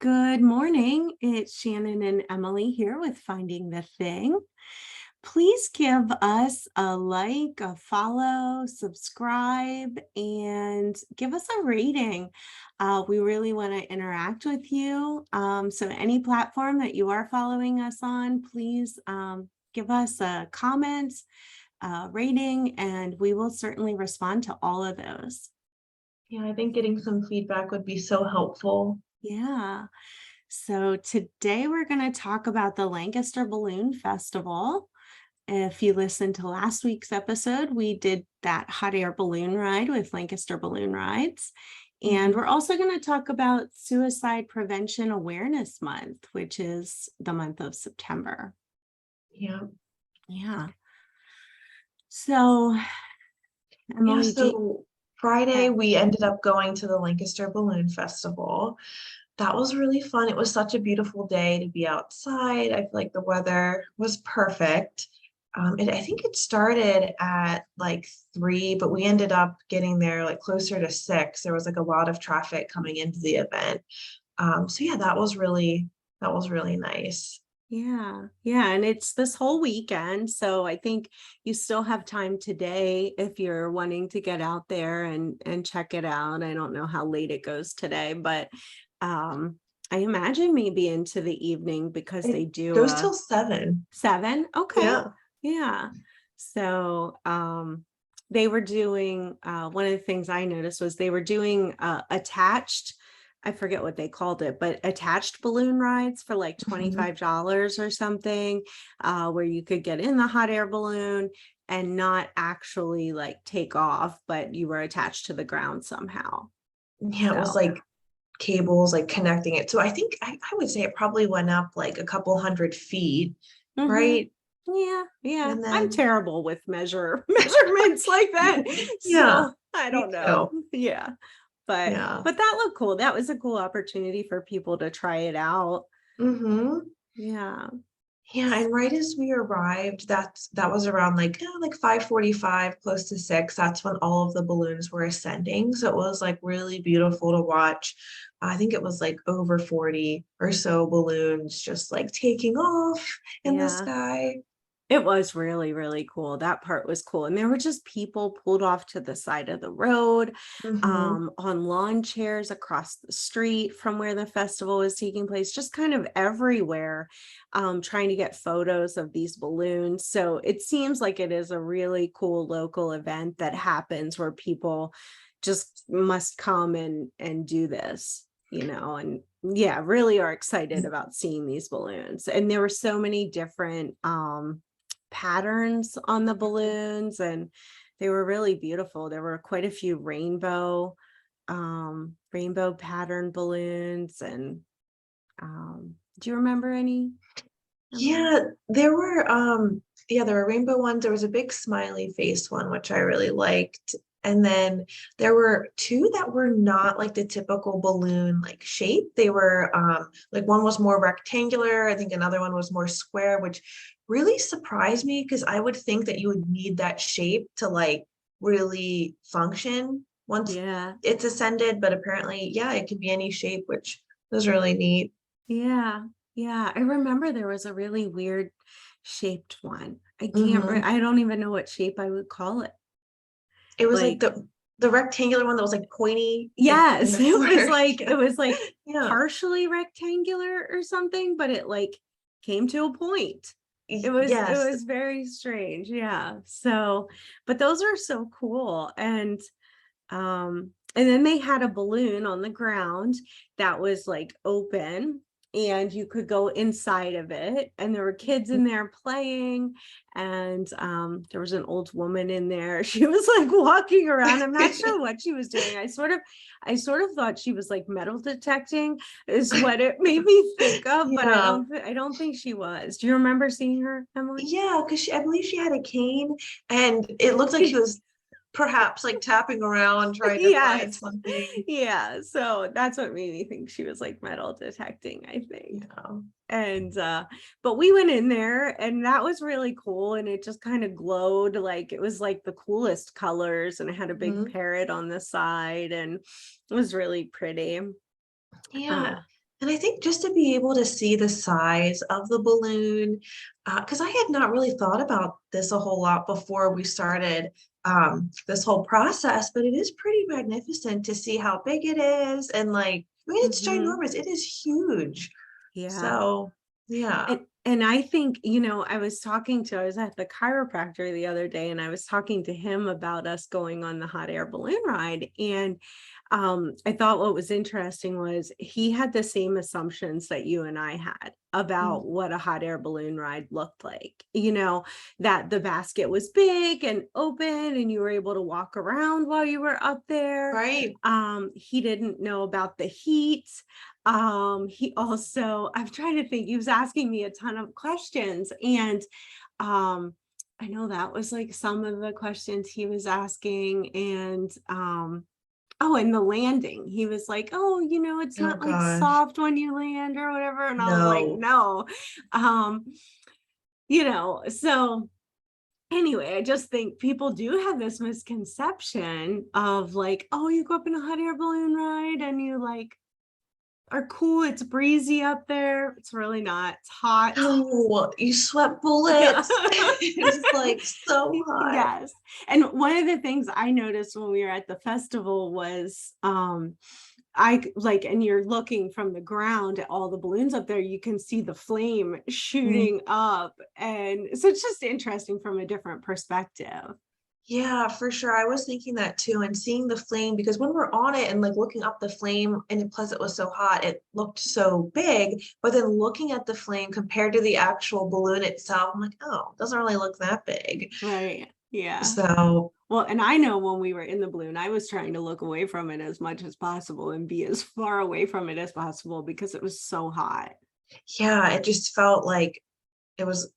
Good morning. It's Shannon and Emily here with Finding the Thing. Please give us a like, a follow, subscribe, and give us a rating. We really want to interact with you. So any platform that you are following us on, please give us a comment, rating, and we will certainly respond to all of those. Yeah, I think getting some feedback would be so helpful. Yeah. So today we're going to talk about the Lancaster Balloon Festival. If you listened to last week's episode, we did that hot air balloon ride with Lancaster Balloon Rides. And we're also going to talk about Suicide Prevention Awareness Month, which is the month of September. Yeah. Yeah. So, Emily, Friday we ended up going to the Lancaster Balloon Festival. That was really fun. It was such a beautiful day to be outside. I feel like the weather was perfect. I think it started at like 3, but we ended up getting there like closer to 6. There was like a lot of traffic coming into the event. So yeah, that was really nice. Yeah. And it's this whole weekend. So I think you still have time today if you're wanting to get out there and check it out. I don't know how late it goes today, but I imagine maybe into the evening because they do goes till 7. 7. Okay. Yeah. So they were doing one of the things I noticed was they were doing attached, I forget what they called it, but attached balloon rides for like $25 or something, where you could get in the hot air balloon and not actually like take off, but you were attached to the ground somehow. Yeah, it was like cables like connecting it. So I think I would say it probably went up like a couple 100 feet, right? Yeah. And I'm then terrible with measurements like that. yeah, So I me don't know. too. Yeah. But Yeah. that looked cool. That was a cool opportunity for people to try it out. Yeah. Yeah, and right as we arrived, that was around like 5:45, close to 6. That's when all of the balloons were ascending. So it was like really beautiful to watch. I think it was like over 40 or so balloons just like taking off in the Yeah. sky. It was really, really cool. That part was cool. And there were just people pulled off to the side of the road, on lawn chairs across the street from where the festival was taking place, just kind of everywhere, trying to get photos of these balloons. So it seems like it is a really cool local event that happens where people just must come and do this, and yeah, really are excited about seeing these balloons. And there were so many different patterns on the balloons, and they were really beautiful. There were quite a few rainbow pattern balloons. And do you remember any, Emily? Yeah, there were rainbow ones. There was a big smiley face one, which I really liked. And then there were 2 that were not like the typical balloon like shape. They were like one was more rectangular. I think another one was more square, which really surprised me because I would think that you would need that shape to like really function once Yeah. it's ascended. But apparently, yeah, it could be any shape, which was really neat. Yeah. I remember there was a really weird shaped one. Mhm. I don't even know what shape I would call it. It was like Like, the rectangular one that was like pointy in yes, the corner. it was like Yeah. partially rectangular or something, but it like came to a point. It Yes. was very strange. Yeah. So, but those are so cool. And then they had a balloon on the ground that was like open, and you could go inside of it, and there were kids in there playing, and there was an old woman in there. She was like walking around. I'm not sure what she was doing. I sort of thought she was like metal detecting is what it made me think of, but Yeah. I don't think she was. Do you remember seeing her, Emily? Yeah, because I believe she had a cane and it looked like she was perhaps like tapping around trying to find Yes. something. Yeah. So that's what made me think she was like metal detecting, I think. Yeah. And but we went in there, and that was really cool. And it just kind of glowed, like it was like the coolest colors, and it had a big Mhm. parrot on the side, and it was really pretty. Yeah. And I think just to be able to see the size of the balloon, because I had not really thought about this a whole lot before we started this whole process, but it is pretty magnificent to see how big it is. And like, I mean, it's Mhm. ginormous. It is huge. Yeah. So, yeah. And I think, I was at the chiropractor the other day and I was talking to him about us going on the hot air balloon ride. And I thought what was interesting was he had the same assumptions that you and I had Mm, about what a hot air balloon ride looked like, that the basket was big and open and you were able to walk around while you were up there. right. He didn't know about the heat. He also, I'm trying to think, he was asking me a ton of questions, and I know that was like some of the questions he was asking. And oh, and the landing, he was like, oh, it's Oh not like gosh. soft when you land or whatever. And I was like, No. no. um so anyway, I just think people do have this misconception of like, oh, you go up in a hot air balloon ride and you like are cool. It's breezy up there. It's really not. It's hot. No, you sweat Yeah. bullets. It's like so hot. Yes. And one of the things I noticed when we were at the festival was and you're looking from the ground at all the balloons up there, you can see the flame Mm. shooting up. And so it's just interesting from a different perspective. Yeah, for sure. I was thinking that too, and seeing the flame because when we're on it and like looking up the flame, and plus it was so hot, it looked so big. But then looking at the flame compared to the actual balloon itself, I'm like, oh, it doesn't really look that big. Right. Yeah. So Well, and I know when we were in the balloon, I was trying to look away from it as much as possible and be as far away from it as possible because it was so hot. yeah, it just felt like it was,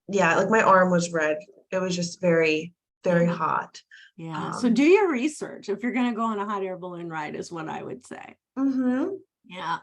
yeah, like my arm was red. It was just very, very Yeah. hot. Yeah. So Um, do your research if you're going to go on a hot air balloon ride, is what I would say. mhm. Yeah.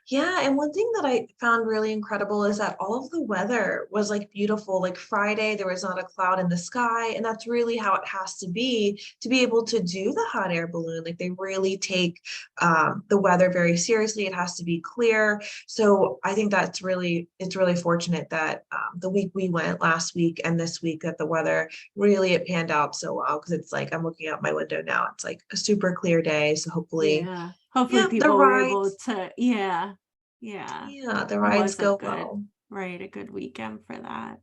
Yeah, and one thing that I found really incredible is that all of the weather was like beautiful. Like Friday, there was not a cloud in the sky, and that's really how it has to be able to do the hot air balloon. Like they really take the weather very seriously. It has to be clear. So I think it's really fortunate that the week we went last week and this week that the weather really it panned out so well because it's like I'm looking out my window now. It's like a super clear day. So hopefully, Yeah. Hopefully yeah, the people were able rides. to, yeah. Yeah. Yeah, the It rides was a go good, well. right, a good weekend for that.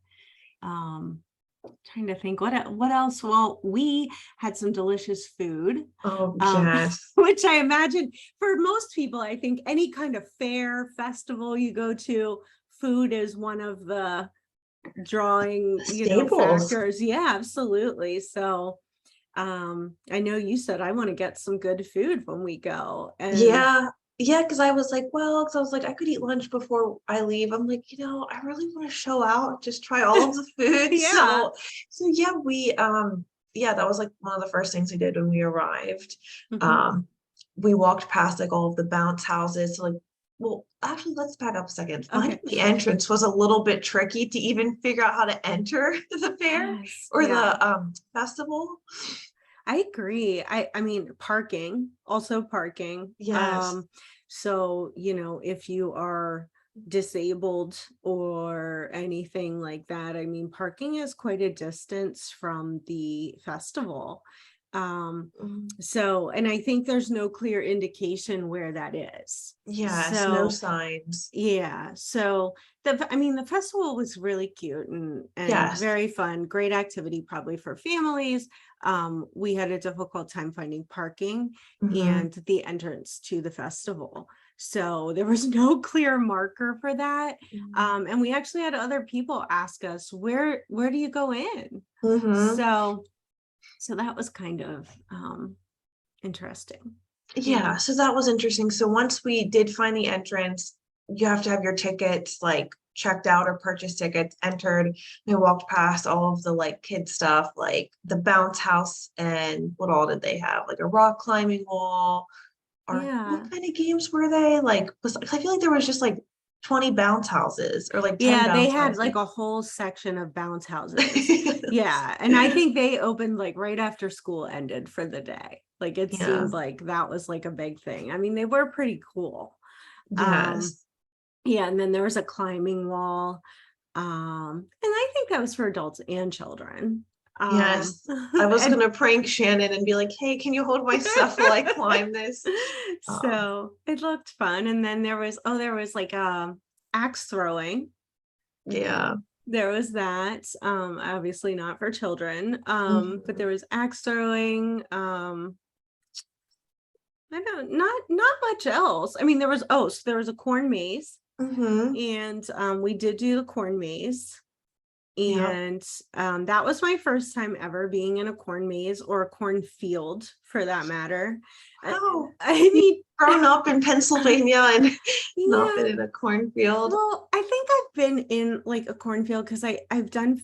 Um, Trying to think what else. Well, we had some delicious food, Oh, um, yes. which I imagine for most people, I think any kind of fair festival you go to, food is one of the drawing, Staples. factors. Yeah, absolutely. So I know you said I want to get some good food when we go. And Yeah. Yeah, because I was like, well, because I was like, I could eat lunch before I leave. I'm like, I really want to show out, just try all of the food. yeah. So yeah, yeah, that was like one of the first things we did when we arrived. Mhm. Um, we walked past like all of the bounce houses. So like, well, actually, let's back up a second. Finding Okay. the entrance was a little bit tricky to even figure out how to enter the fair Yes. or Yeah. the festival. I agree. I mean, parking, also parking. Yes. So, if you are disabled or anything like that, I mean, parking is quite a distance from the festival. Um, Mm, so, and I think there's no clear indication where that is. yes, no So, signs. yeah. So the festival was really cute and Yes. very fun. Great activity probably for families. We had a difficult time finding parking Hmm. and the entrance to the festival. So there was no clear marker for that. And we actually had other people ask us, where do you go in? Hmm. So that was kind of interesting. Yeah, Yeah. so that was interesting. So once we did find the entrance, you have to have your tickets like checked out or purchase tickets entered. We walked past all of the like kid stuff, like the bounce house and what all did they have? Like a rock climbing wall or Yeah. what kind of games were they? Like, I feel like there was just like 20 bounce houses or like 10 Yeah, they bounce had like houses. a whole section of bounce houses. Yeah, and I think they opened like right after school ended for the day. Like it Yeah. seemed like that was like a big thing. I mean, they were pretty cool. Um, Yes. yeah, and then there was a climbing wall. And I think that was for adults and children. Yes. I was And gonna prank Shannon and be like, hey, can you hold my stuff while I climb this? Um, so it looked fun. And then there was like axe throwing. yeah. There was that. Obviously not for children. But Mhm. there was axe throwing. I don't not much else. I mean, so there was a corn maze, Mhm. and we did do the corn maze. Yep. And that was my first time ever being in a corn maze or a cornfield for that matter. I, Wow. I You've mean, grown up in Pennsylvania and not yeah. been in a cornfield. Well, I think I've been in like a cornfield because I've done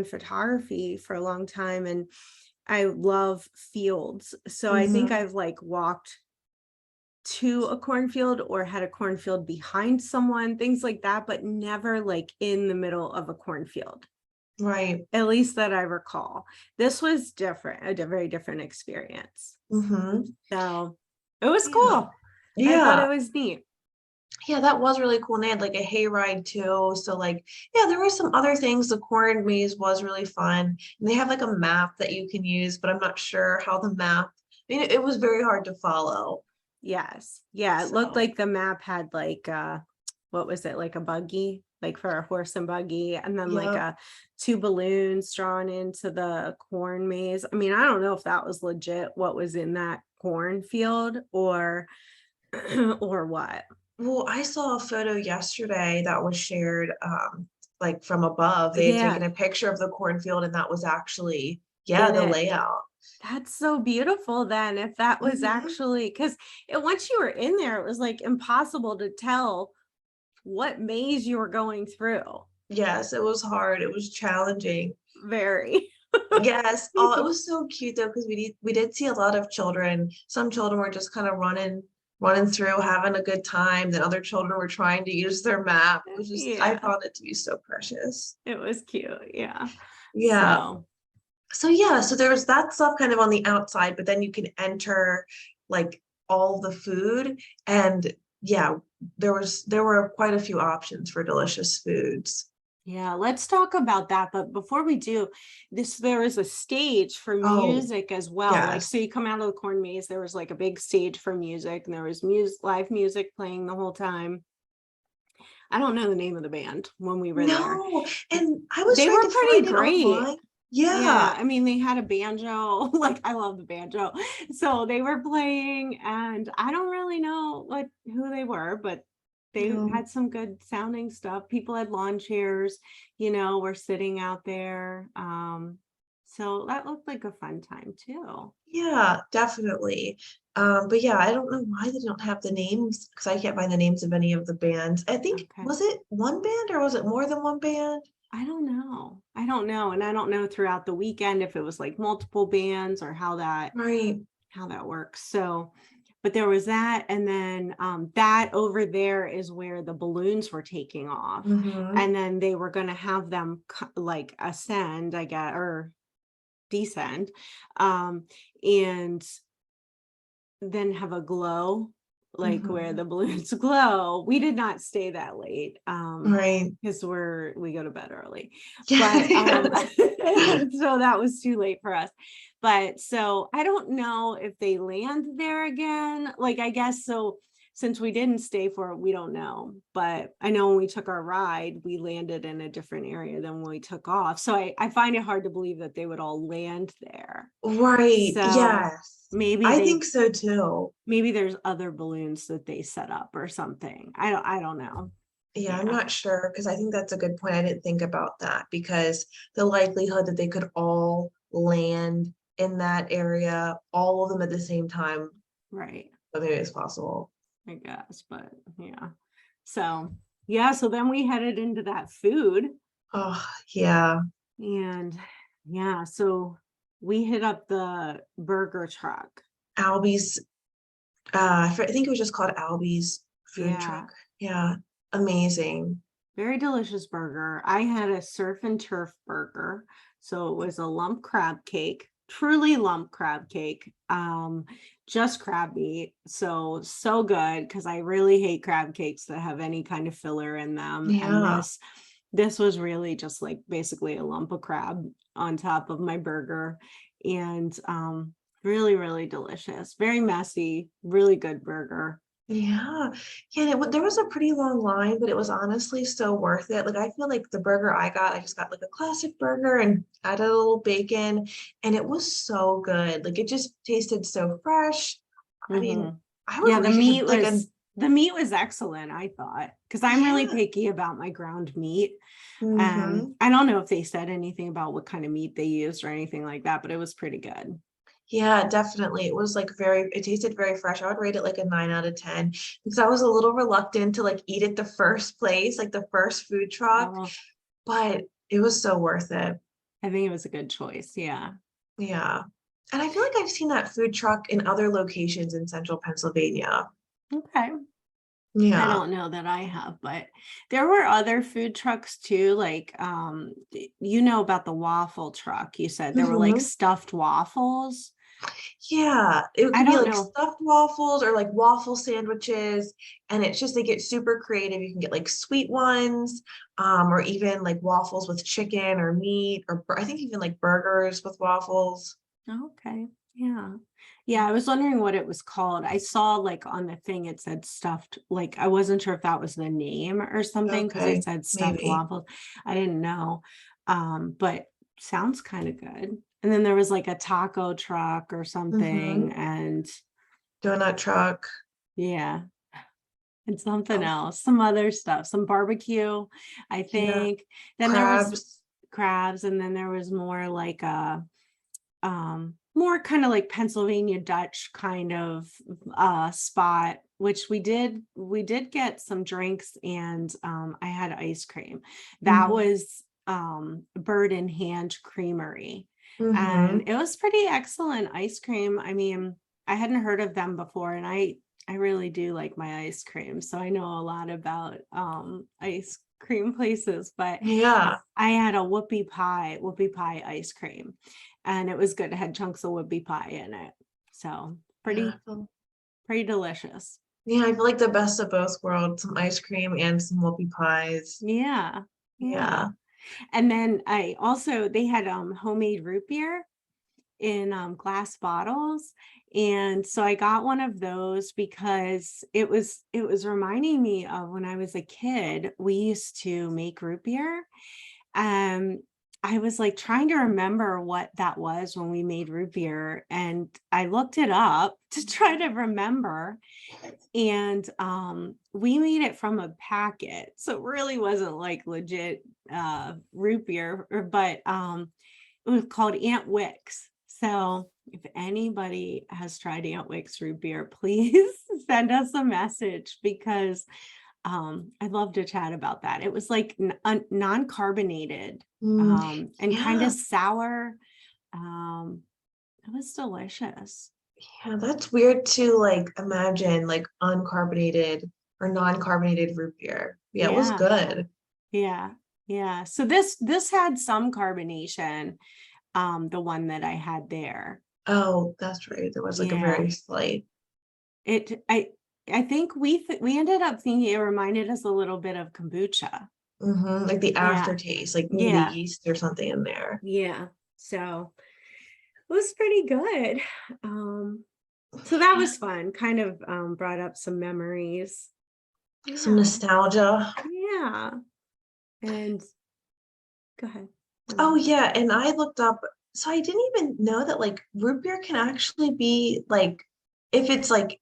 photography for a long time and I love fields. So I think Mhm. I've like walked to a cornfield or had a cornfield behind someone, things like that, but never like in the middle of a cornfield. Right. At least that I recall. This was different, a very different experience. Mhm. So it was Yeah. cool. I thought Yeah. it was neat. Yeah, that was really cool. And they had like a hayride too. So like, yeah, there were some other things. The corn maze was really fun. And they have like a map that you can use, but I'm not sure how the map, I mean, it was very hard to follow. Yes. Yeah. It looked So, like the map had like what was it, like a buggy, like for a horse and buggy, and then like yeah. a two balloons drawn into the corn maze. I mean, I don't know if that was legit what was in that cornfield or or what. Well, I saw a photo yesterday that was shared like from above. They had Yeah, taken a picture of the cornfield and that was actually, yeah, in the it. layout. That's so beautiful then, if that was Hmm. actually because it once you were in there, it was like impossible to tell what maze you were going through. Yes, it was hard. It was challenging. Very. Yes. Oh, it was so cute though, because we did see a lot of children. Some children were just kind of running through, having a good time. Then other children were trying to use their map. It was just, I Yeah, found it to be so precious. it was cute. Yeah. Yeah. So, So yeah, so there was that stuff kind of on the outside, but then you can enter like all the food and yeah, there were quite a few options for delicious foods. yeah, let's talk about that. But before we do, there is a stage for Oh, music as well. Like, yes. so you come out of the corn maze, there was like a big stage for music, and there was live music playing the whole time. I don't know the name of the band when we were there. No, and I was They trying were to pretty find it great. online. Yeah, Yeah, I mean, they had a banjo, like I love the banjo. So they were playing, and I don't really know who they were, but they no, had some good sounding stuff. People had lawn chairs, were sitting out there. So that looked like a fun time too. yeah, definitely. But yeah, I don't know why they don't have the names because I can't find the names of any of the bands. I think Okay. was it one band or was it more than one band? I don't know. I don't know. And I don't know throughout the weekend if it was like multiple bands or Right. how that works. So, but there was that, and then that over there is where the balloons were taking off, Mm-hmm. and then they were going to have them like ascend, I guess, or descend, and then have a glow, like where Mm-hmm. the balloons glow. We did not stay that late, Right. because we go to bed early, Yeah, but yes. so that was too late for us. But so I don't know if they land there again, like I guess so. Since we didn't stay for it, we don't know, but I know when we took our ride we landed in a different area than when we took off, so I find it hard to believe that they would all land there. Right. So Yes. maybe I they think so too. maybe there's other balloons that they set up or something. I don't know. Yeah, I'm Yeah. not sure because I think that's a good point. I didn't think about that because the likelihood that they could all land in that area, all of them at the same time, Right. but maybe it's possible. I guess, but yeah. So yeah, so then we headed into that food, Oh, yeah. and yeah, so we hit up the burger truck. Albie's, I think it was just called Albie's food Yeah, truck. Yeah. Amazing. very delicious burger. I had a surf and turf burger. So it was a lump crab cake, truly lump crab cake. Just crab meat. So good, because I really hate crab cakes that have any kind of filler in them. And Yeah. this was really just like basically a lump of crab on top of my burger. And really, really delicious. Very messy, really good burger. Yeah. Yeah. And there was a pretty long line, but it was honestly so worth it. Like, I feel like the burger I just got like a classic burger and added a little bacon, and it was so good. Like, it just tasted so fresh. I mean, Mhm. I Yeah, would rate it like a, the meat was excellent, I thought, because I'm really yeah. picky about my ground meat. Hmm. I don't know if they said anything about what kind of meat they used or anything like that, but it was pretty good. Yeah, definitely. It was like it tasted very fresh. I would rate it like a 9 out of 10 because I was a little reluctant to like eat at the first place, like the first food truck, Oh, but it was so worth it. I think it was a good choice. Yeah. Yeah. And I feel like I've seen that food truck in other locations in central Pennsylvania. Okay. I Yeah. don't know that I have, but there were other food trucks too. Like, you know about the waffle truck. You said there were like Hmm. stuffed waffles. Yeah. It I could be don't like know. stuffed waffles or like waffle sandwiches. And it's just they get super creative. You can get like sweet ones, or even like waffles with chicken or meat, or I think even like burgers with waffles. Okay. Yeah. Yeah. I was wondering what it was called. I saw like on the thing it said stuffed, like I wasn't sure if that was the name or something because it Okay, said stuffed maybe. waffles. I didn't know. But sounds kind of good. And then there was like a taco truck or something. Hmm. And Donut truck. yeah, and something Oh, else, some other stuff, some barbecue, I yeah. think. Then there was Crabs. crabs, and then there was more like more kind of like Pennsylvania Dutch kind of spot, which we did get some drinks, and I had ice cream. That Hmm. was Bird in Hand Creamery, and Hmm. it was pretty excellent ice cream. I mean, I hadn't heard of them before, and I really do like my ice cream, so I know a lot about ice cream places. But Yeah. I had a whoopie pie ice cream, and it was good. It had chunks of whoopie pie in it. So Yeah. pretty delicious. Yeah, I feel like the best of both worlds, some ice cream and some whoopie pies. Yeah. Yeah. Yeah. And then they had homemade root beer in glass bottles. And so I got one of those because it was reminding me of when I was a kid, we used to make root beer. Um, I was like trying to remember what that was when we made root beer, and I looked it up to try to remember. And we made it from a packet. So it really wasn't like legit root beer, but it was called Aunt Wick's. So if anybody has tried Aunt Wick's root beer, please send us a message, because I'd love to chat about that. It was like non-carbonated, Mm, and kind of yeah. sour. Um, it was delicious. Yeah, that's weird to like imagine like uncarbonated or non-carbonated root beer. Yeah, it was Yeah, good. yeah, yeah. So this had some carbonation, the one that I had there. Oh, that's right. There was like a Yeah. very slight. It I think we ended up thinking it reminded us a little bit of kombucha. Like the Yeah. aftertaste, like maybe the Yeah. yeast or something in there. Yeah. So it was pretty good. Um, so that Yeah. was fun. Kind of brought up some memories. Some Yeah. nostalgia. Yeah. And go ahead. Oh yeah, and I looked up, so I didn't even know that like root beer can actually be like if it's like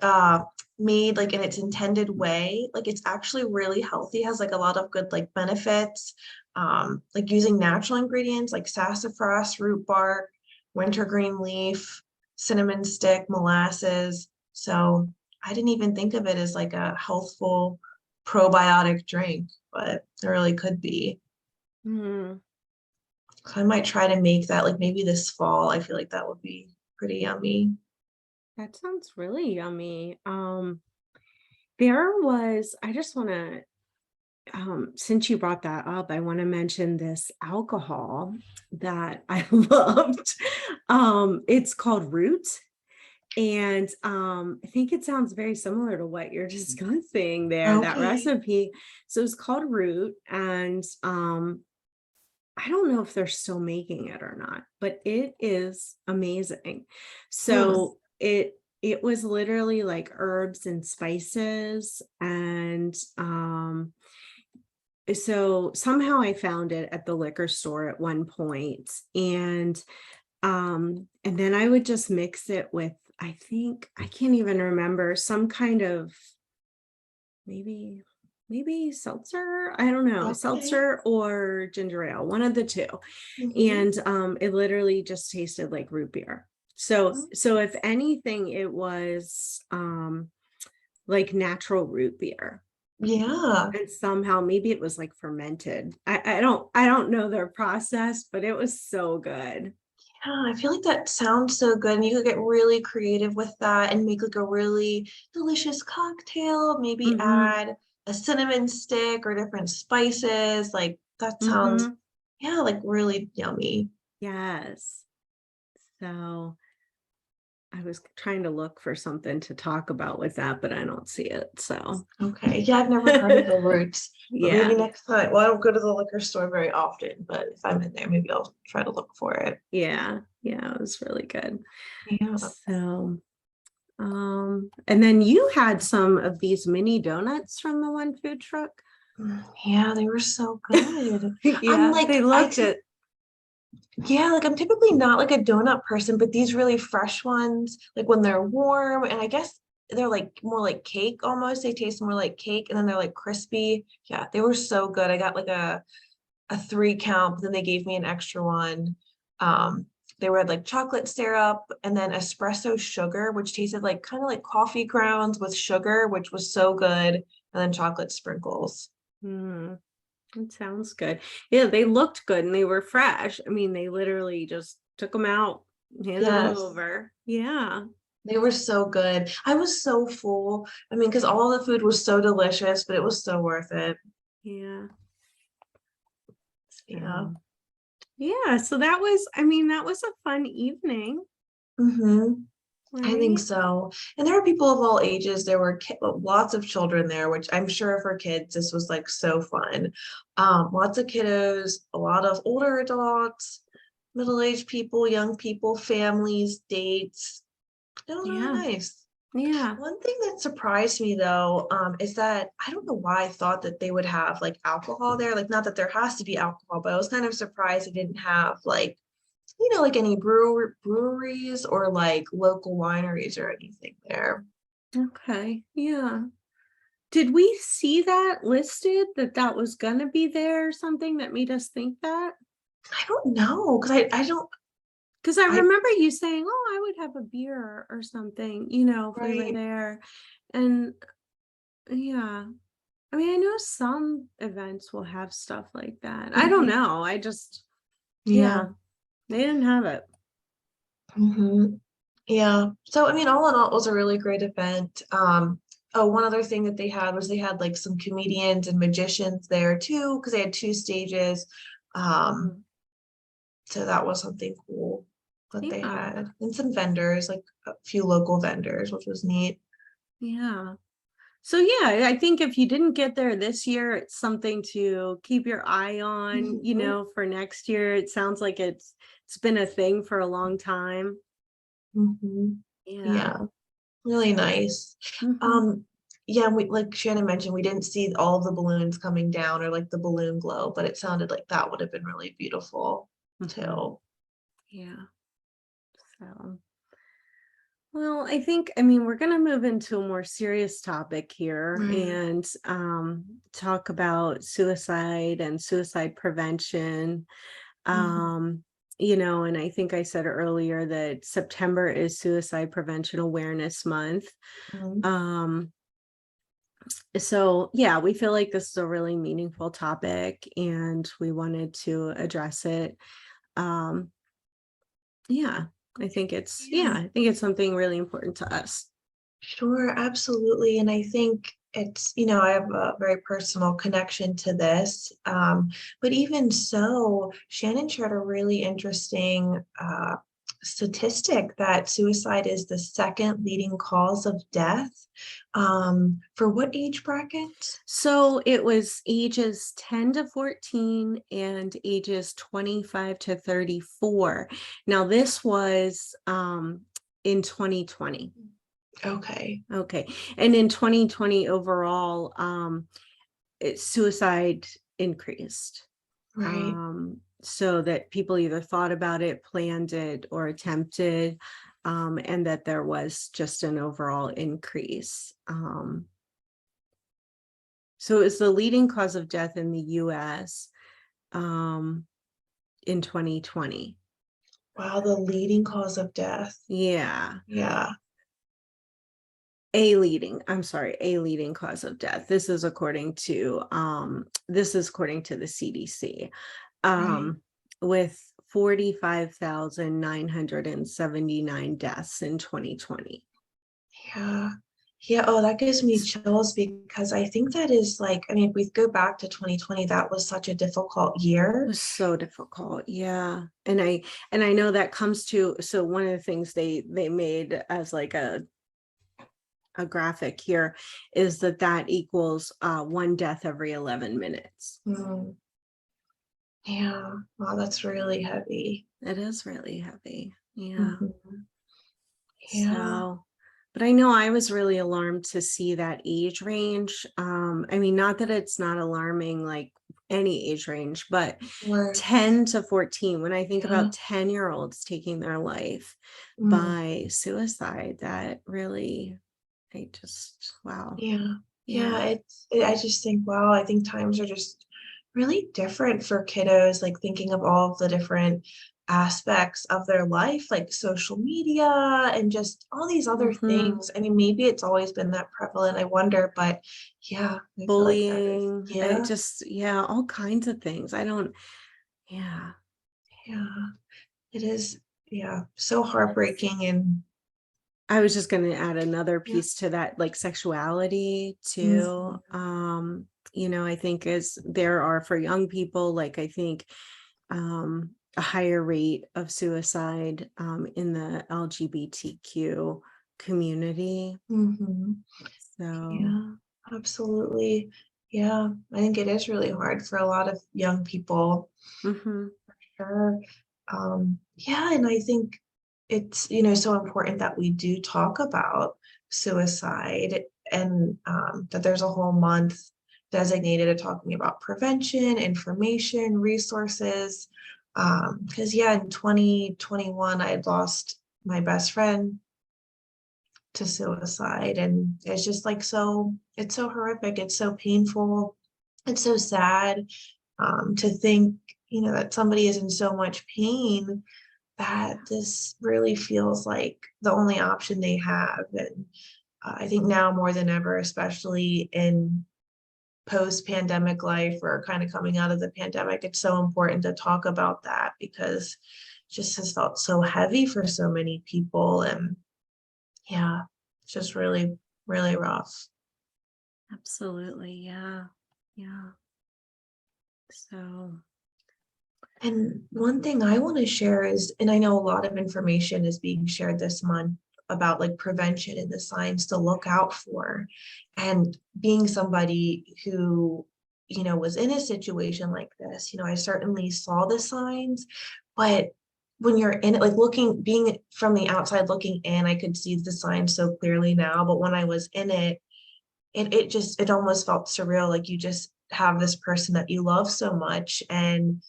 uh made like in its intended way, like it's actually really healthy, has like a lot of good like benefits. Like using natural ingredients like sassafras, root bark, wintergreen leaf, cinnamon stick, molasses. So I didn't even think of it as like a healthful probiotic drink, but it really could be. Mm, So I might try to make that like maybe this fall. I feel like that would be pretty yummy. that sounds really yummy. There was, I just want to since you brought that up, I want to mention this alcohol that I loved. It's called Root. And I think it sounds very similar to what you're discussing there, that Okay. recipe. So it's called Root, and I don't know if they're still making it or not, but it is amazing. Hmm. So it was literally like herbs and spices, and so somehow I found it at the liquor store at one point, and then I would just mix it with, I think, I can't even remember, some kind of, maybe seltzer, I don't know, Okay. seltzer or ginger ale, one of the two. Hmm. And it literally just tasted like root beer. So if anything, it was like natural root beer. Yeah. And somehow maybe it was like fermented. I don't know their process, but it was so good. Yeah, I feel like that sounds so good. And you could get really creative with that and make like a really delicious cocktail, maybe Hmm. add a cinnamon stick or different spices. Like that sounds, Hmm. yeah, like really yummy. Yes. So I was trying to look for something to talk about with that, but I don't see it. So Okay. Yeah, I've never heard of the roots, but maybe yeah, next time. Well, I don't go to the liquor store very often, but if I'm in there, maybe I'll try to look for it. yeah, it was really good. Yeah. So and then you had some of these mini donuts from the one food truck. Yeah, they were so good. I'm Yeah, like, they looked it. yeah, like I'm typically not like a donut person, but these really fresh ones, like when they're warm, and I guess they're like more like cake almost. They taste more like cake, and then they're like crispy. Yeah, they were so good. I got like a 3 count, but then they gave me an extra one. Um, they were like chocolate syrup and then espresso sugar, which tasted like kind of like coffee grounds with sugar, which was so good, and then chocolate sprinkles. Hmm, it sounds good. Yeah, they looked good and they were fresh. I mean, they literally just took them out, handed them Yes. over. Yeah, They were so good. I was so full. I mean, because all the food was so delicious, but it was so worth it. yeah. Yeah. So yeah, so that was, I mean, that was a fun evening, Mm-hmm. I think right? so. And there were people of all ages. There were lots of children there, which I'm sure for kids, this was like so fun. Lots of kiddos, a lot of older adults, middle-aged people, young people, families, dates. It was really Yeah, nice. yeah. One thing that surprised me though, is that I don't know why I thought that they would have like alcohol there. Like, not that there has to be alcohol, but I was kind of surprised they didn't have like, like any breweries or like local wineries or anything there. Okay, yeah. Did we see that listed, that that was gonna be there or something that made us think that? I don't know because I don't. Because I I remember you saying, "Oh, I would have a beer or something, if we were right. there." And yeah, I mean, I know some events will have stuff like that. I don't Mhm. know. I just, Yeah. yeah, they didn't have it. Hmm. Yeah. So I mean, all in all, it was a really great event. Oh, one other thing that they had was they had like some comedians and magicians there too, because they had 2 stages. Um, Mhm. so that was something cool that they Yeah, had. And some vendors, like a few local vendors, which was neat. yeah. So yeah, I think if you didn't get there this year, it's something to keep your eye on, Mhm. for next year. It sounds like it's been a thing for a long time. Mhm. Yeah. Yeah, really nice. Hmm. Um, yeah, we like Shannon mentioned, we didn't see all of the balloons coming down or like the balloon glow, but it sounded like that would have been really beautiful Hmm. too. Yeah. So, well, I mean, we're going to move into a more serious topic here Right. and talk about suicide and suicide prevention. Mhm. And I think I said earlier that September is Suicide Prevention Awareness Month. Mhm. Um, so yeah, we feel like this is a really meaningful topic and we wanted to address it. Um, yeah, Yeah. I think it's something really important to us. Sure, absolutely. And I think I have a very personal connection to this. But even so, Shannon shared a really interesting statistic that suicide is the second leading cause of death. For what age bracket? So it was ages 10 to 14 and ages 25 to 34. Now this was in 2020. Okay. Okay. And in 2020 overall, suicide increased. Right. So that people either thought about it, planned it, or attempted, and that there was just an overall increase. So it was the leading cause of death in the US in 2020. Wow, the leading cause of death. Yeah. Yeah. A leading cause of death. This is according to the CDC. Right. With 45,979 deaths in 2020. Yeah. Yeah. Oh, that gives me chills because I think that is like, I mean, if we go back to 2020, that was such a difficult It year. was so difficult. Yeah. And I know that comes to, so one of the things they made as like a graphic here is that equals one death every 11 minutes. Mm, yeah. Wow, that's really heavy. It is really heavy. Yeah. Mhm. Yeah. So, but I know I was really alarmed to see that age range. I mean, not that it's not alarming, like any age range, but Or 10 to 14, when I think yeah. about 10-year-olds taking their life Mm, by suicide, that really, I just, wow. yeah. Yeah. Yeah. I just think, wow, I think times are just really different for kiddos, like thinking of all of the different aspects of their life, like social media and just all these other Hmm. things. I mean, maybe it's always been that prevalent, I wonder, but yeah, I feel like that is, Bullying, yeah, yeah, all kinds of things. Yeah. yeah, it is, yeah, so heartbreaking and I was just going to add another yeah. piece to that, like sexuality too. Mhm. I think as there are for young people, like I think a higher rate of suicide in the LGBTQ community. Mhm. So, Yeah, absolutely. Yeah, I think it is really hard for a lot of young people. mhm, Sure. Yeah, and I think it's, so important that we do talk about suicide and that there's a whole month designated to talking about prevention, information, resources. Because yeah, in 2021, I had lost my best friend to suicide, and it's just like it's so horrific, it's so painful, it's so sad to think, that somebody is in so much pain that this really feels like the only option they have. And I think now more than ever, especially in post-pandemic life or kind of coming out of the pandemic, it's so important to talk about that because it just has felt so heavy for so many people. And yeah, it's just really, really rough. absolutely. Yeah. Yeah. So, And one thing I want to share is, and I know a lot of information is being shared this month about like prevention and the signs to look out for. And being somebody who, was in a situation like this, I certainly saw the signs, but when you're in it, like being from the outside looking in, I could see the signs so clearly now. But when I was in it, it almost felt surreal. Like you just have this person that you love so much, and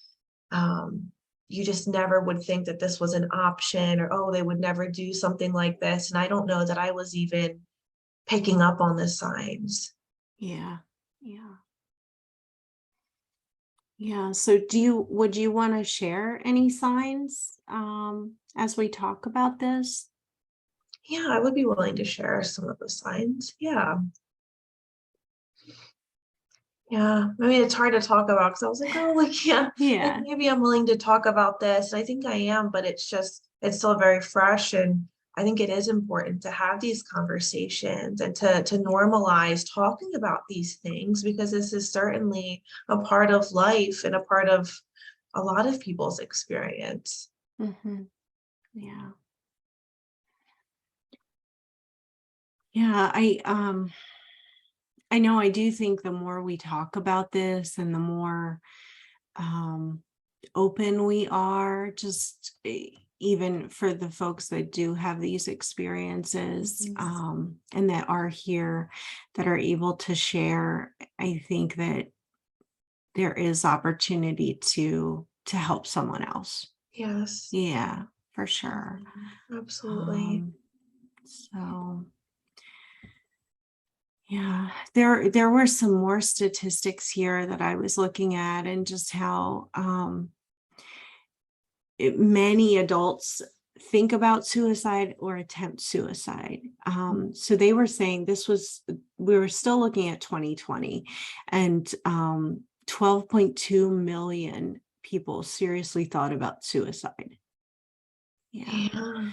um, you just never would think that this was an option, or oh, they would never do something like this. And I don't know that I was even picking up on the signs. yeah. Yeah. Yeah. So would you want to share any signs as we talk about this? Yeah, I would be willing to share some of the signs. Yeah. Yeah, I mean, it's hard to talk about because I was like, oh, like, yeah, like Yeah. maybe I'm willing to talk about this. I think I am, but it's still very fresh. And I think it is important to have these conversations and to normalize talking about these things, because this is certainly a part of life and a part of a lot of people's experience. Hmm. Yeah. Yeah, I know I do think the more we talk about this and the more um open we are, just even for the folks that do have these experiences, and that are here, that are able to share, I think that there is opportunity to help someone else. Yes. Yeah, for sure. Absolutely. um so yeah, there were some more statistics here that I was looking at, and just how many adults think about suicide or attempt suicide. So they were saying we were still looking at 2020, and 12.2 million people seriously thought about suicide. Yeah. Yeah.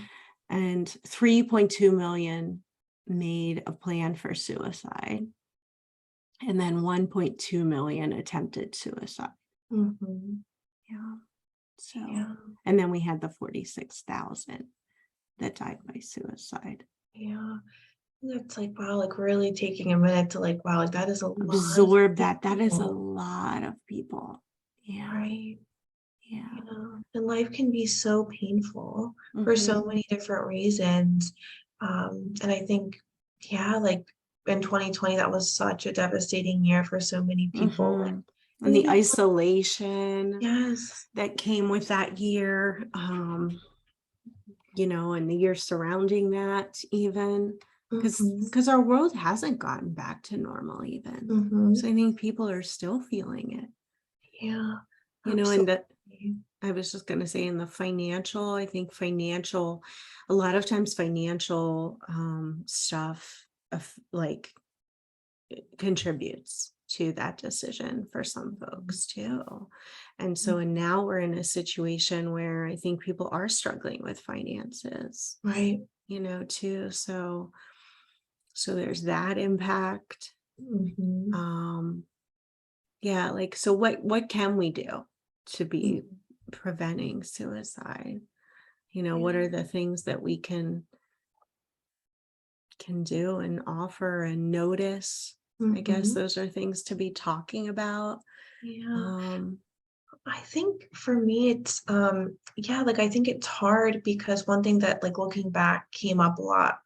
And 3.2 million made a plan for suicide. And then 1.2 million attempted suicide. Hmm. Yeah. So, Yeah. and then we had the 46,000 that died by suicide. Yeah. That's like, wow, like really taking a minute to like, wow, like that is a lot of Absorb that. That is a people, lot of people. Yeah. right? Yeah. And life can be so painful for so Mm-hmm. many different reasons. And I think, yeah, like in 2020, that was such a devastating year for so many people. Mm-hmm. And And the even, isolation yes. that came with that year, and the year surrounding that, even Hmm. because our world hasn't gotten back to normal even. Hmm. So I think people are still feeling it, Yeah, and that absolutely. I was just going to say, in the financial, I think a lot of times financial stuff of like contributes to that decision for some folks too. And now we're in a situation where I think people are struggling with finances, Right. too. So there's that impact. Hmm. Um, yeah, like, so what can we do to be preventing suicide? What Yeah. are the things that we can do and offer and notice? I guess Hmm. those are things to be talking about. Yeah. Um, I think for me it's yeah, like I think it's hard because one thing that like looking back came up a lot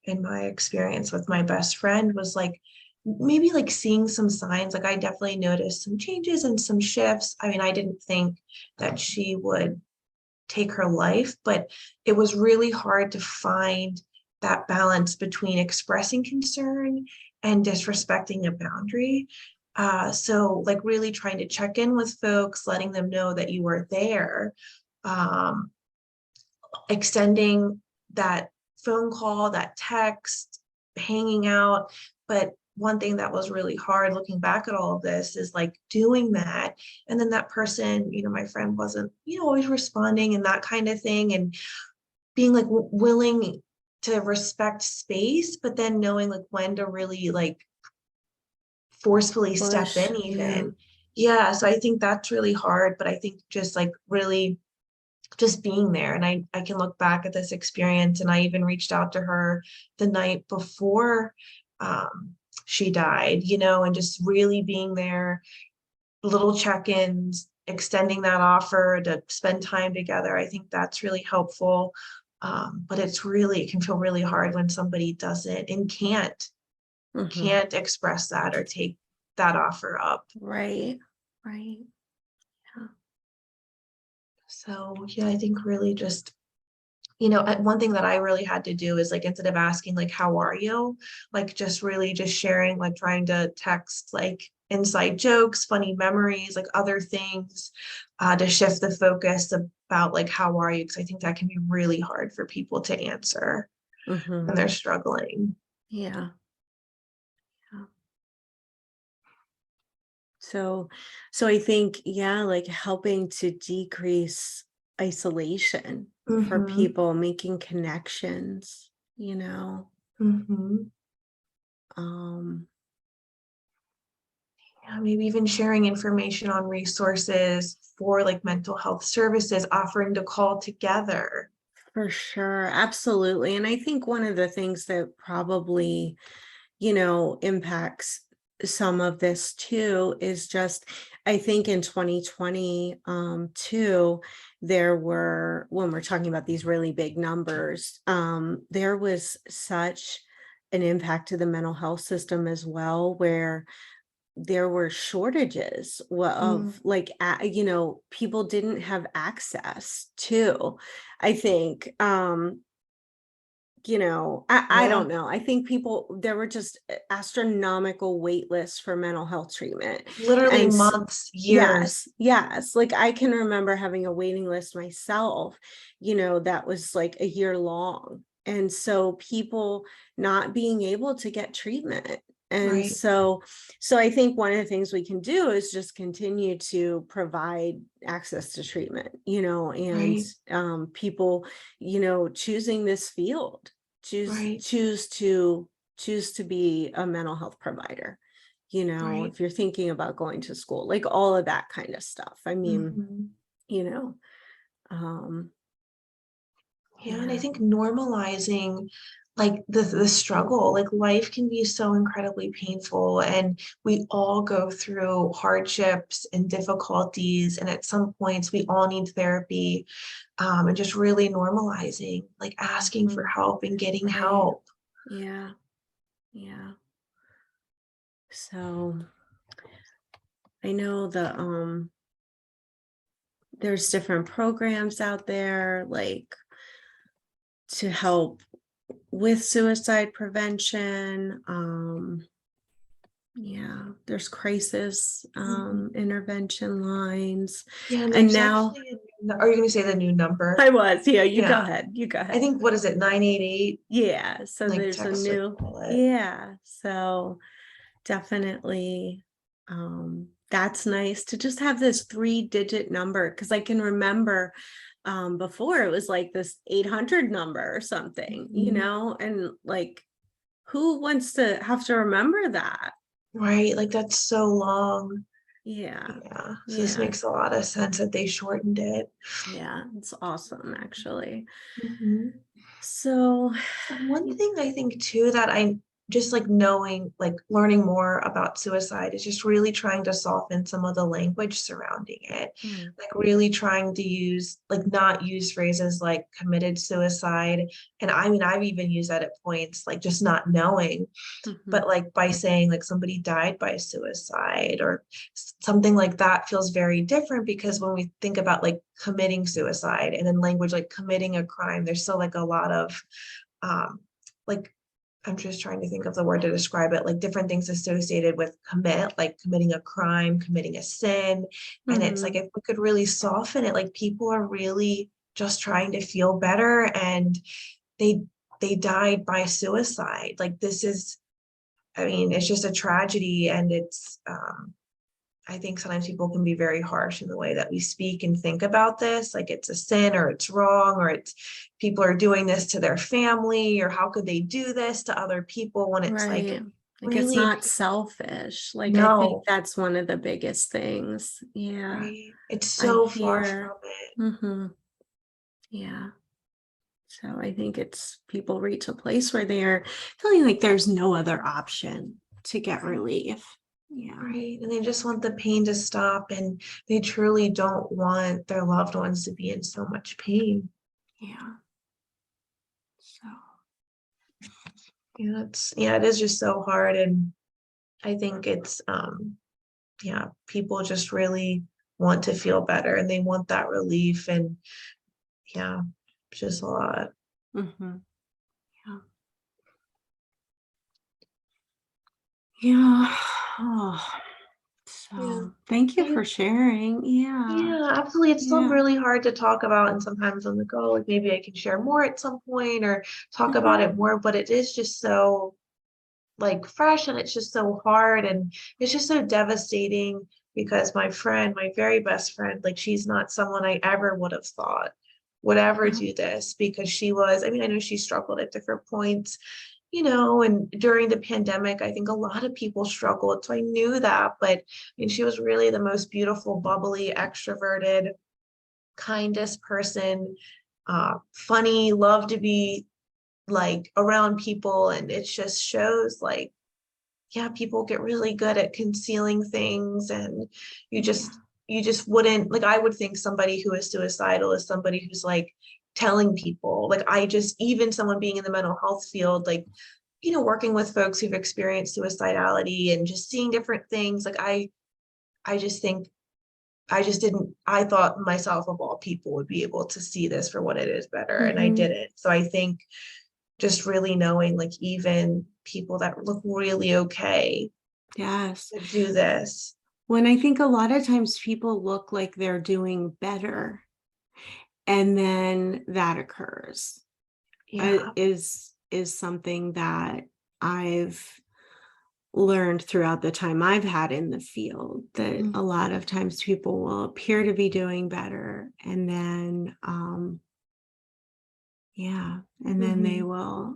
in my experience with my best friend was like maybe like seeing some signs. Like I definitely noticed some changes and some shifts. I mean, I didn't think that she would take her life, but it was really hard to find that balance between expressing concern and disrespecting a boundary. So like really trying to check in with folks, letting them know that you were there, um, extending that phone call, that text, hanging out. But one thing that was really hard looking back at all of this is like doing that. And then that person, my friend wasn't, always responding and that kind of thing. And being like willing to respect space, but then knowing like when to really like forcefully step push, in yeah. even. Yeah. So I think that's really hard, but I think just like really just being there. And I can look back at this experience, and I even reached out to her the night before she died, and just really being there, little check-ins, extending that offer to spend time together. I think that's really helpful. But it can feel really hard when somebody doesn't and Hmm. can't express that or take that offer up. Right, right. Yeah. So yeah, I think really just one thing that I really had to do is like instead of asking like how are you, like just really just sharing, like trying to text like inside jokes, funny memories, like other things, to shift the focus about like how are you, because I think that can be really hard for people to answer Hmm. when they're struggling. Yeah. Yeah. So, so I think, yeah, like helping to decrease isolation for Mm-hmm. people, making connections, you know. Mm-hmm. Um, Yeah, maybe even sharing information on resources for like mental health services, offering to call together. For sure, absolutely. And I think one of the things that probably, impacts some of this too is just, I think in 2020, too, there were, when we're talking about these really big numbers, there was such an impact to the mental health system as well, where there were shortages Mm, of like people didn't have access to, I think, I yeah, don't know. I think there were just astronomical wait lists for mental health treatment. literally And months, years. yes, yes. Like I can remember having a waiting list myself, that was like a year long. And so people not being able to get treatment. And Right, so I think one of the things we can do is just continue to provide access to treatment, and right, people, choosing this field, choose right, choose to choose to be a mental health provider, right. if you're thinking about going to school, like all of that kind of stuff. I mean, Mhm. you know, um, Yeah, and I yeah. think normalizing like the struggle, like life can be so incredibly painful and we all go through hardships and difficulties and at some points we all need therapy, and just really normalizing, like asking for Mhm. help and getting Right. help. Yeah. Yeah. So I know there's different programs out there like to help with suicide prevention. Yeah, there's crisis Mhm. intervention lines. Yeah, and And there's now actually are you gonna say the new number? I was, yeah, you go Yeah, ahead. You go I ahead. think what is it, 988? Yeah, so Like there's a text or new, call it. yeah, so definitely, that's nice to just have this 3-digit number, because I can remember, before it was like this 800 number or something, Mhm. and like, who wants to have to remember that? Right, like that's so long. Yeah, Yeah, so this yeah, makes a lot of sense that they shortened it. yeah, it's awesome, actually. Mhm. So, One thing I think too that I just like knowing, like learning more about suicide is just really trying to soften some of the language surrounding it. mm, Like really trying to use, like not use phrases like committed suicide. And I mean, I've even used that at points, like just not knowing, mhm, but like by saying like somebody died by suicide or something like that feels very different because when we think about like committing suicide and then language like committing a crime, there's still like a lot of um like I'm just trying to think of the word to describe it, like different things associated with commit, like committing a crime, committing a sin. And it's like mhm, if we could really soften it, like people are really just trying to feel better and they they died by suicide. Like this is, I mean, it's just a tragedy and it's I think sometimes people can be very harsh in the way that we speak and think about this, like it's a sin or it's wrong or it's people are doing this to their family or how could they do this to other people when it's like right. Like it's really not selfish. Like I think no, that's one of the biggest things. Yeah. right? It's I so far hear. from it. Yeah. So I think it's people reach a place where they're feeling like there's no other option to get Right. relief. Yeah. Right. And they just want the pain to stop and they truly don't want their loved ones to be in so much pain. Yeah. So. Yeah, yeah, it is just so hard. And I think it's yeah, people just really want to feel better and they want that relief and yeah, it's just a lot. Mhm. Yeah. Yeah. Oh, Yeah. so thank you I, for sharing. Yeah. yeah, absolutely. It's still Yeah. really hard to talk about and sometimes I'm like, oh, like maybe I can share more at some point or talk about Mhm. it more, but it is just so like fresh and it's just so hard and it's just so devastating because my friend, my very best friend, like she's not someone I ever would have thought would ever Yeah. do this because she was, I mean, I know she struggled at different points and during the pandemic, I think a lot of people struggled. So I knew that, but she was really the most beautiful, bubbly, extroverted, kindest person, funny, loved to be like around people. And it just shows like, yeah, people get really good at concealing things, and you Yeah. just you just wouldn't like, I would think somebody who is suicidal is somebody who's like telling people, like, I just, even someone being in the mental health field, like, working with folks who've experienced suicidality and just seeing different things, like I just think I thought myself of all people would be able to see this for what it is better, and I Mm-hmm. didn't. So I think just really knowing, like, even people that look really okay Yes. to do this. When I think a lot of times people look like they're doing better, and then that occurs, Yeah. is something that I've learned throughout the time I've had in the field, that a lot of times people will appear to be doing better, and then yeah, and then they Mm-hmm. will,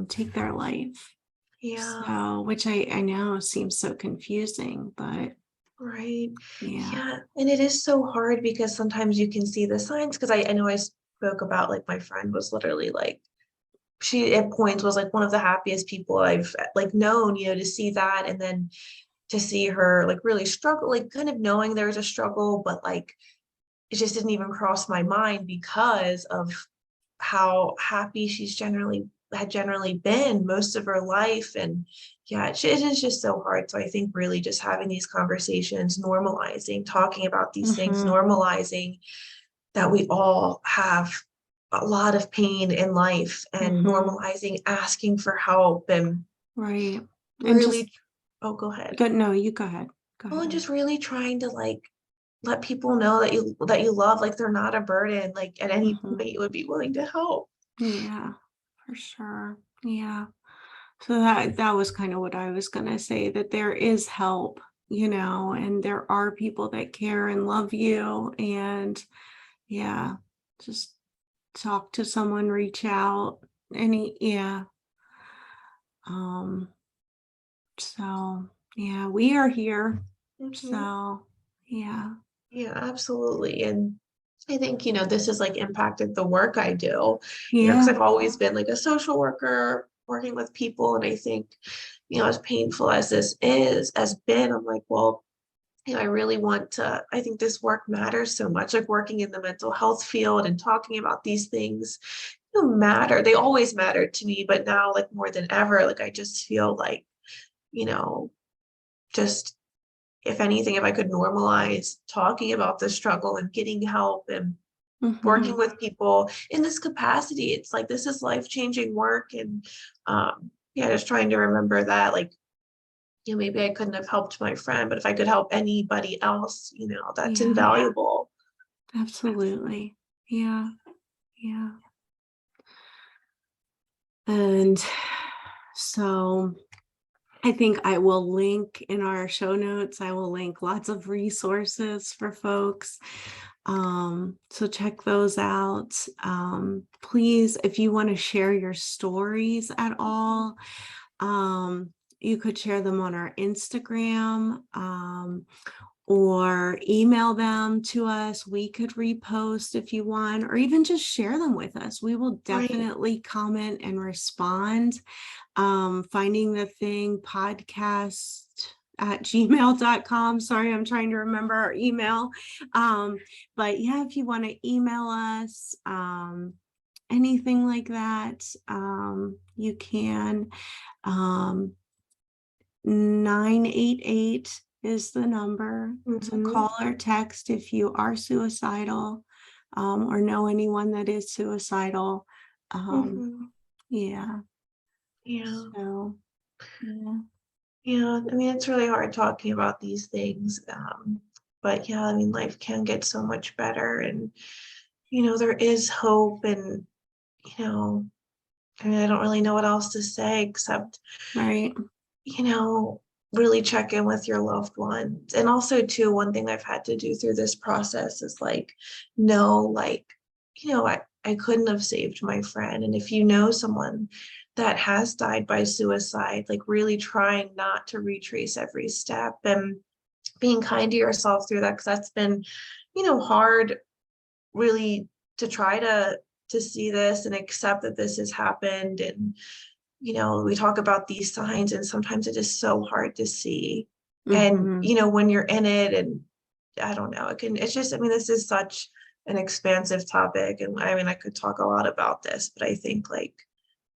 take their life. Yeah. So, which I know seems so confusing, but Right. yeah. Yeah. And it is so hard because sometimes you can see the signs. Because I know I spoke about, like, my friend was literally like, she at points was like one of the happiest people I've like known, to see that, and then to see her like really struggle, like kind of knowing there was a struggle, but like it just didn't even cross my mind because of how happy she's generally been most of her life. And yeah, it is just so hard. So I think really just having these conversations, normalizing, talking about these things, Mhm. normalizing that we all have a lot of pain in life, and Mhm. normalizing asking for help, and Right. And just really, oh, go ahead. go, no, you go ahead. Go Well, and ahead. just really trying to like let people know that you love, like they're not a burden, like at any Mhm. point you would be willing to help. Yeah, for sure. Yeah. So that was kind of what I was going to say, that there is help, and there are people that care and love you, and yeah, just talk to someone, reach out, yeah. Um so yeah, we are here. Hmm. So yeah. Yeah, absolutely. And I think, this has like impacted the work I do, because Yeah. I've always been like a social worker working with people. And I think, as painful as this has been, I'm like, well, I really want to, I think this work matters so much, like working in the mental health field and talking about these things, matter. They always mattered to me, but now like more than ever, like I just feel like, you know, just if anything, if I could normalize talking about the struggle and getting help and working Mhm. with people in this capacity, it's like this is life-changing work. And yeah, just trying to remember that, like, maybe I couldn't have helped my friend, but if I could help anybody else, that's Yeah, invaluable. absolutely. Yeah. Yeah. And so I think I will link in our show notes, I will link lots of resources for folks. So check those out. Please, if you want to share your stories at all, um, you could share them on our Instagram, or email them to us. We could repost if you want, or even just share them with us. We will Right. definitely comment and respond. Finding the thing podcast at gmail.com. Sorry, I'm trying to remember our email. But yeah, if you want to email us, anything like that, you can. 988 is the number to Mm-hmm. call or text if you are suicidal, or know anyone that is suicidal. Um, Mm-hmm. yeah. Yeah. So, yeah. Yeah. I mean, it's really hard talking about these things. But yeah, I mean, life can get so much better, and, there is hope. And, you know, I mean, I don't really know what else to say except, Right. you know, really check in with your loved ones. And also, too, one thing I've had to do through this process is like, know, like, I couldn't have saved my friend. And if you know someone that has died by suicide, like really trying not to retrace every step and being kind to yourself through that, because that's been, hard really to try to see this and accept that this has happened. And, we talk about these signs and sometimes it is so hard to see. And, Mm-hmm. when you're in it, and I don't know, it's just, this is such an expansive topic. And I could talk a lot about this, but I think like,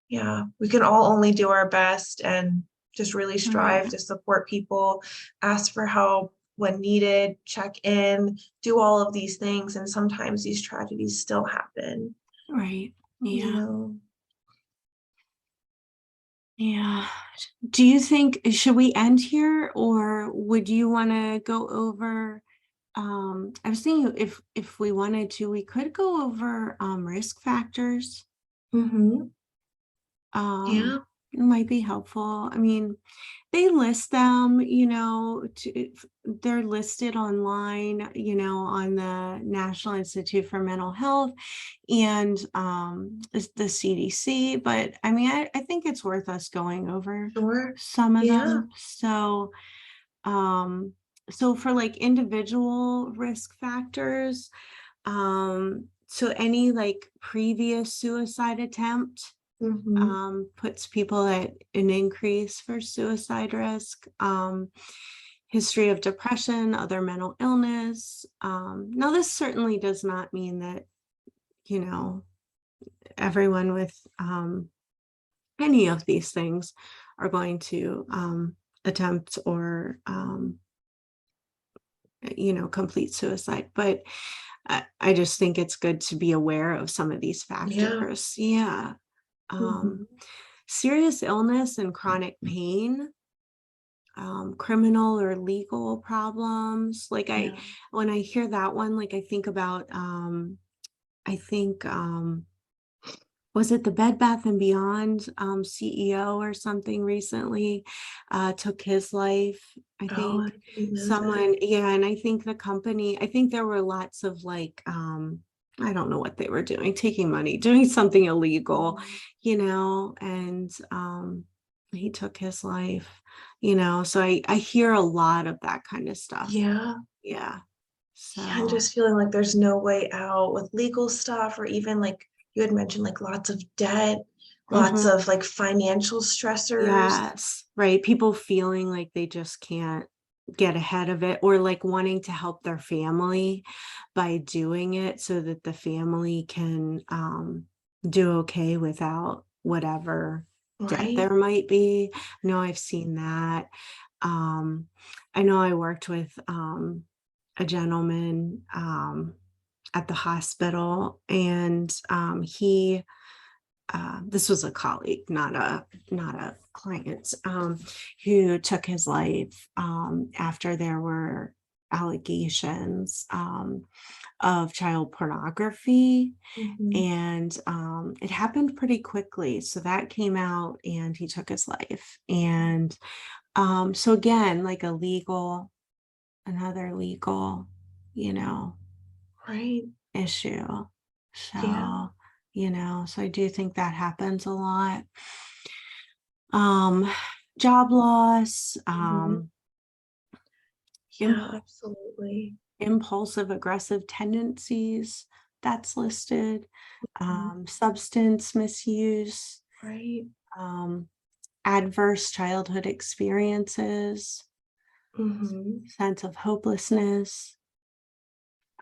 yeah, we can all only do our best and just really Right. strive to support people, ask for help when needed, check in, do all of these things. And sometimes these tragedies still happen, Right. you Yeah. know? Yeah. Do you think, should we end here, or would you want to go over, I was thinking if we wanted to, we could go over risk factors. Mm-hmm. Um, Yeah. it might be helpful. I mean, they list them, they're listed online, on the National Institute for Mental Health and the CDC. But I mean, I think it's worth us going over Sure. some of Yeah. them. Um, so for like individual risk factors, so any like previous suicide attempt Mm-hmm. puts people at an increase for suicide risk. History of depression, other mental illness. Now, this certainly does not mean that, everyone with any of these things are going to attempt or, complete suicide. But I just think it's good to be aware of some of these Yeah. factors. Yeah. Um, Mm-hmm. Serious illness and chronic pain, criminal or legal problems. Like Yeah. when I hear that one, like I think about, I think, was it the Bed Bath and Beyond CEO or something recently took his life? I Oh, I think didn't know that. someone, yeah, and I think the company, I think there were lots of like, I don't know what they were doing, taking money, doing something illegal, Mhm. and he took his life, so I hear a lot of that kind of stuff. Yeah. Yeah. Yeah, and So, just feeling like there's no way out with legal stuff, or even like you had mentioned, like lots of debt, lots mhm. of like financial stressors. Yes, right. People feeling like they just can't get ahead of it, or like wanting to help their family by doing it so that the family can do okay without whatever debt Right. there might be. I know I've seen that. Um, I know I worked with a gentleman at the hospital, and he this was a colleague, not a client, who took his life after there were allegations of child pornography, Mhm. and it happened pretty quickly. So that came out, and he took his life. And so again, like another legal, you know, Right. issue. Yeah. So, so I do think that happens a lot. Um, Job loss, Mhm. Yeah, imp- absolutely. impulsive aggressive tendencies, that's listed. Mhm. Substance misuse, Right. um, adverse childhood experiences, Mhm. sense of hopelessness,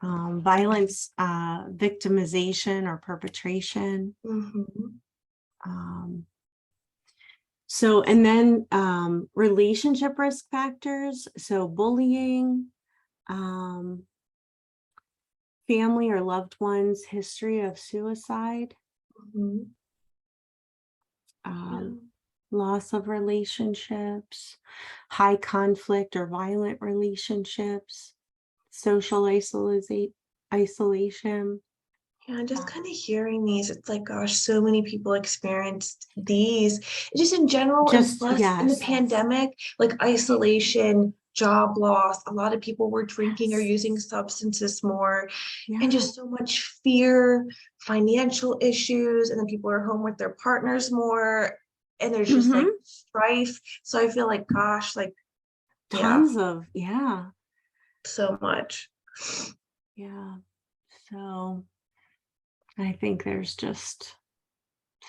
violence, victimization or perpetration. Mhm. Um, So, and then relationship risk factors. So, bullying, um, family or loved ones' history of suicide, Mhm. Yeah. um, loss of relationships, high conflict or violent relationships, social isolation. Yeah, and just uh, kind of hearing these, it's like, gosh, so many people experienced these. Just in general, and just, plus in the yes. pandemic, like isolation, job loss, a lot of people were drinking or Yes. using substances more, and Yeah. just so much fear, financial issues, and then people are home with their partners more. and there's just like Mhm. strife. So I feel like, gosh, like, yeah, Tons of, yeah, so much. yeah. So I think there's just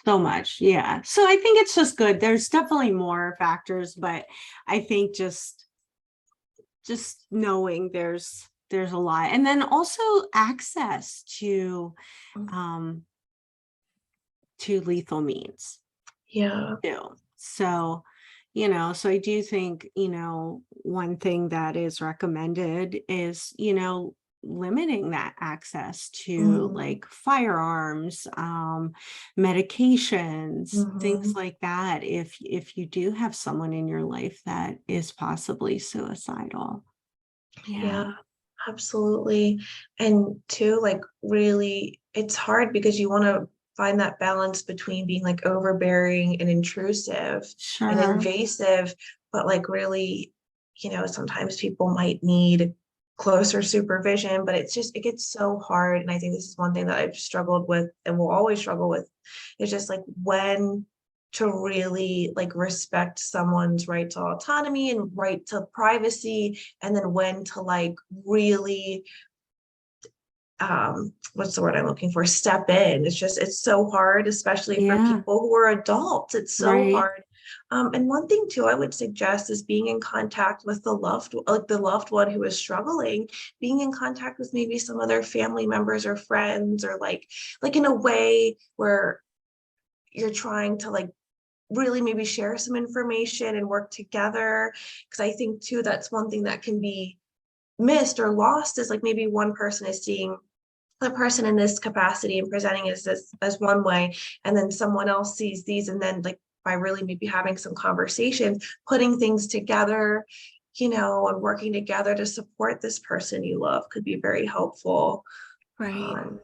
so much. Yeah. So I think it's just good. There's definitely more factors, but I think just knowing there's a lot. And then also access um to lethal means Yeah. too. So, so I do think, one thing that is recommended is, limiting that access to Mhm. like firearms, medications, things Mhm. like that, if you do have someone in your life that is possibly suicidal. Yeah. Yeah, absolutely. And too, like really, it's hard because you want to find that balance between being like overbearing and intrusive and Sure. invasive, but like really, sometimes people might need closer supervision, but it gets so hard. And I think this is one thing that I've struggled with and will always struggle with. It's just like when to really like respect someone's right to autonomy and right to privacy, and then when to like really what's the word I'm looking for, step in. It's so hard, especially for Yeah. people who are adults. It's so Right. hard. And one thing too I would suggest is being in contact with the loved one who is struggling, being in contact with maybe some other family members or friends, or like in a way where you're trying to like really maybe share some information and work together. Because I think too that's one thing that can be missed or lost, is like maybe one person is seeing the person in this capacity and presenting as one way, and then someone else sees these, and then like by really maybe having some conversations, putting things together, and working together to support this person you love could be very helpful. Right. um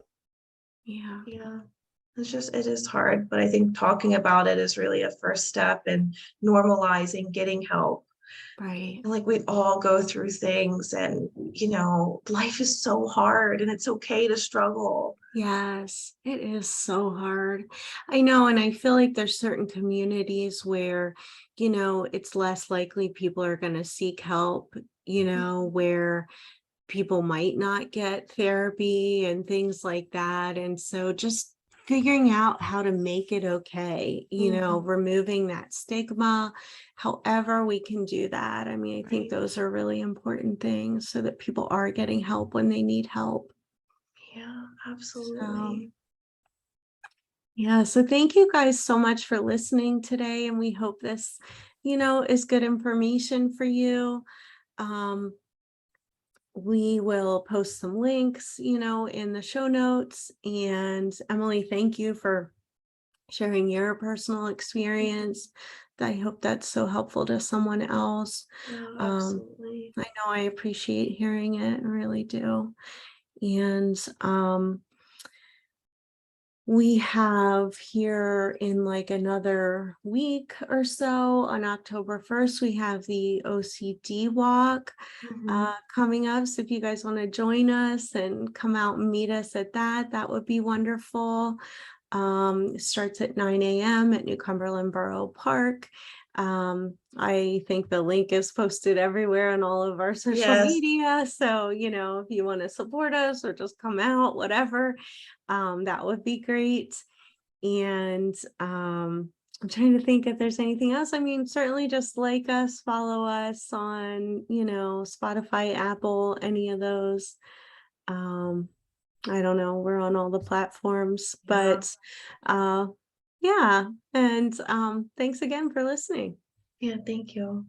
Yeah. yeah, it is hard, but I think talking about it is really a first step in normalizing getting help. Right. And like we all go through things, and life is so hard, and it's okay to struggle. Yes, it is so hard. I know, and I feel like there's certain communities where, it's less likely people are going to seek help, where people might not get therapy and things like that. And so just figuring out how to make it okay, Mhm. removing that stigma, however we can do that. I mean, I think Right. those are really important things so that people are getting help when they need help. Yeah, So, absolutely. yeah, so thank you guys so much for listening today. And we hope this, is good information for you. Um, we will post some links, in the show notes. And Emily, thank you for sharing your personal Mhm. experience. I hope that's so helpful to someone else. Yeah, Um, absolutely. I know I appreciate hearing it, I really do. And we have here in like another week or so on October 1st, we have the OCD walk Mhm. coming up. So if you guys want to join us and come out and meet us at that, that would be wonderful. It starts at 9 a.m. at New Cumberland Borough Park. I think the link is posted everywhere on all of our social Yes. media. So, if you want to support us or just come out, whatever, that would be great. And I'm trying to think if there's anything else. I mean, certainly just like us, follow us on, Spotify, Apple, any of those. Um, I don't know, we're on all the platforms, Yeah. but uh yeah. And thanks again for listening. Yeah, thank you.